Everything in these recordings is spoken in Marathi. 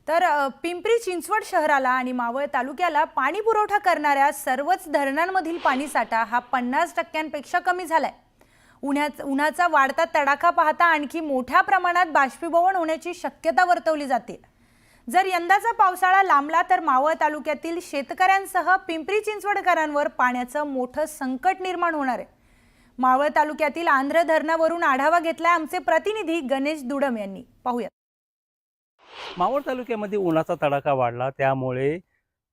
तर पिंपरी चिंचवड शहराला आणि मावळ तालुक्याला पाणी पुरवठा करणाऱ्या सर्वच धरणांमधील पाणीसाठा हा 50% कमी झालाय। उन्हाचा वाढता तडाखा पाहता आणखी मोठ्या प्रमाणात बाष्पीभवन होण्याची शक्यता वर्तवली जाते। जर यंदाचा पावसाळा लांबला तर मावळ तालुक्यातील शेतकऱ्यांसह पिंपरी चिंचवडकरांवर पाण्याचं मोठं संकट निर्माण होणार आहे। मावळ तालुक्यातील आंध्र धरणावरून आढावा घेतलाय आमचे प्रतिनिधी गणेश दुडम यांनी। पाहूया। मावळ तालुक्यामध्ये उन्हाचा तडाखा वाढला, त्यामुळे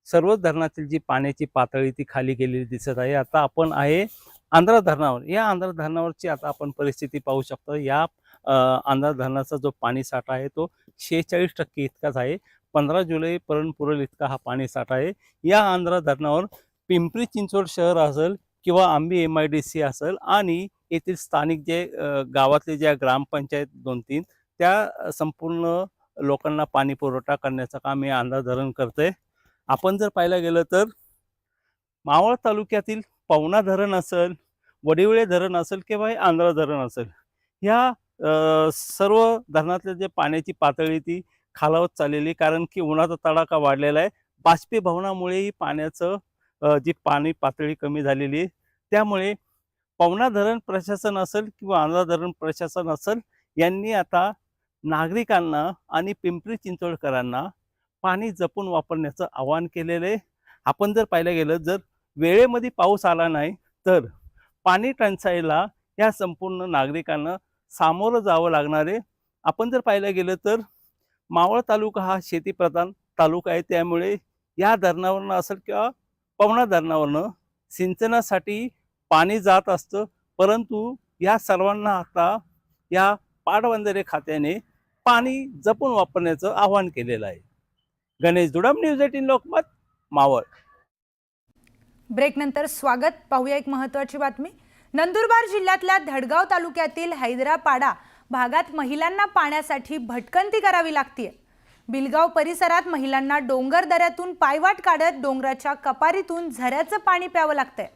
सर्वच धरणातील जी पाण्याची पातळी ती खाली गेलेली दिसत आहे। आता आपण आहे आंध्र धरणावर। या आंध्र धरणावरची आता आपण परिस्थिती पाहू शकतो। या आंध्र धरणाचा जो पाणी साठा आहे तो 46% इतकाच आहे। 15 जुलै पर्यंत पुरेल इतका हा पाणी साठा आहे। या आंध्र धरणावर पिंपरी चिंचवड शहर असेल किंवा आंबी MIDC असेल आणि येथील स्थानिक जे गावातले ज्या ग्रामपंचायत 2-3 त्या संपूर्ण लोकांना पाणी पुरवठा करण्याचं काम हे आंध्र धरण करते। आपण जर पाहायला गेलं तर मावळ तालुक्यातील पवना धरण असेल, वडिवळे धरण असेल किंवा आंध्र धरण असेल, ह्या सर्व धरणातले जे पाण्याची पातळी ती खालावत चाललेली, कारण की उन्हाचा तडाखा वाढलेला आहे। बाष्पीभवनामुळे ही पाण्याचं जी पाणी पातळी कमी झालेली आहे। त्यामुळे पवना धरण प्रशासन असेल किंवा आंध्र धरण प्रशासन असेल यांनी आता नागरिकांना आणि पिंपरी चिंचवडकरांना पाणी जपून वापरण्याचं आवाहन केलेलं आहे। आपण जर पाहायला गेलं, जर वेळेमध्ये पाऊस आला नाही तर पाणी टंचाईला या संपूर्ण नागरिकांना सामोरं जावं लागणार आहे। आपण जर पाहायला गेलं तर मावळ तालुका हा शेतीप्रधान तालुका आहे, त्यामुळे या धरणावरनं असेल किंवा पवना धरणावरनं सिंचनासाठी पाणी जात असतं, परंतु या सर्वांना आता या पाटबंधारे खात्याने पाणी जपून वापरण्याचं आवाहन केलेलं आहे। गणेश दुडम, न्यूज 18 लोकमत, मावळ। ब्रेक नंतर स्वागत। पाहूया एक महत्त्वाची बातमी। नंदुरबार जिल्ह्यातल्या धडगाव तालुक्यातील हैदरापाडा भागात महिलांना पाण्यासाठी भटकंती करावी लागते। बिलगाव परिसरात महिलांना डोंगर दऱ्यातून पायवाट काढत डोंगराच्या कपारीतून झऱ्याचं पाणी प्यावं लागतंय।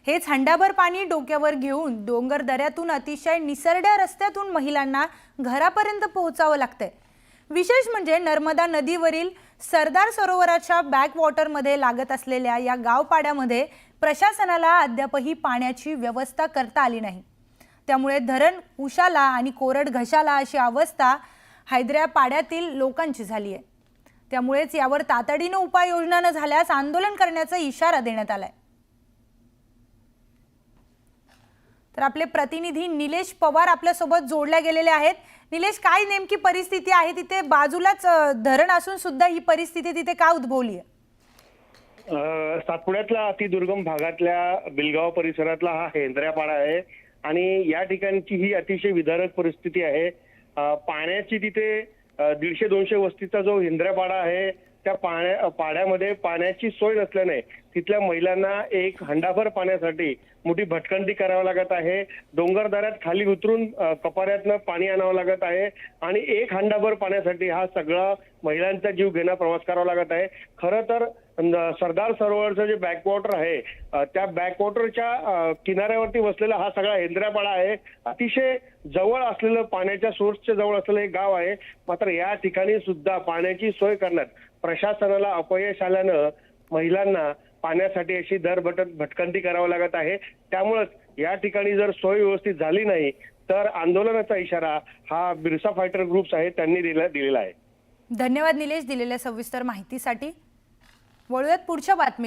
हेच हंडाभर पाणी डोक्यावर घेऊन डोंगर दऱ्यातून अतिशय निसरड्या रस्त्यातून महिलांना घरापर्यंत पोहोचावं लागतंय। विशेष म्हणजे नर्मदा नदीवरील सरदार सरोवराच्या बॅकवॉटरमध्ये लागत असलेल्या या गावपाड्यामध्ये प्रशासनाला अद्यापही पाण्याची व्यवस्था करता आली नाही। त्यामुळे धरण उशाला आणि कोरड घशाला अशी अवस्था हैदरापाड्यातील लोकांची झाली आहे। त्यामुळेच यावर तातडीने उपाययोजना न झाल्यास आंदोलन करण्याचा इशारा देण्यात आलाय। तर आपले प्रतिनिधी निलेश पवार आपल्या सोबत जोडले गेलेले आहेत। निलेश, काय नेमकी परिस्थिती आहे तिथे? बाजूलाच धरण असून सुद्धा ही परिस्थिती तिथे का उद्भवली आहे? सातपुड्यातला अतिदुर्गम भागातल्या बिलगाव परिसरातला हा हैदरापाडा आहे आणि या ठिकाणची ही अतिशय विदारक परिस्थिती आहे। पाण्याची तिथे 150-200 वस्तीचा जो हैदरापाडा आहे त्या पाड्यामध्ये पाण्याची सोय नसल्याने तिथल्या महिलांना एक हंडाभर पाण्यासाठी मोठी भटकंती करावी लागत आहे। डोंगरदऱ्यात खाली उतरून कपाऱ्यातनं पाणी आणावं लागत आहे आणि एक हंडाभर पाण्यासाठी हा सगळा महिलांचा जीव घेणा प्रवास करावा लागत आहे। खरं तर सरदार सरोवरचं जे बॅकवॉटर आहे त्या बॅकवॉटरच्या किनाऱ्यावरती वसलेला हा सगळा हैदरापाडा आहे। अतिशय जवळ असलेलं, पाण्याच्या सोर्सच्या जवळ असलेलं एक गाव आहे। मात्र या ठिकाणी सुद्धा पाण्याची सोय करण्यात प्रशासनाला अपयश आल्यानं महिलांना पाण्यासाठी अशी भटकंती करावं लागत आहे। त्यामुळेच या ठिकाणी जर सोय व्यवस्थित झाली नाही तर आंदोलनाचा इशारा हा बिरसा फायटर ग्रुप्स आहे त्यांनी दिलेला आहे। धन्यवाद निलेश, दिलेल्या सविस्तर माहितीसाठी। वळूयात पुढच्या बातमी।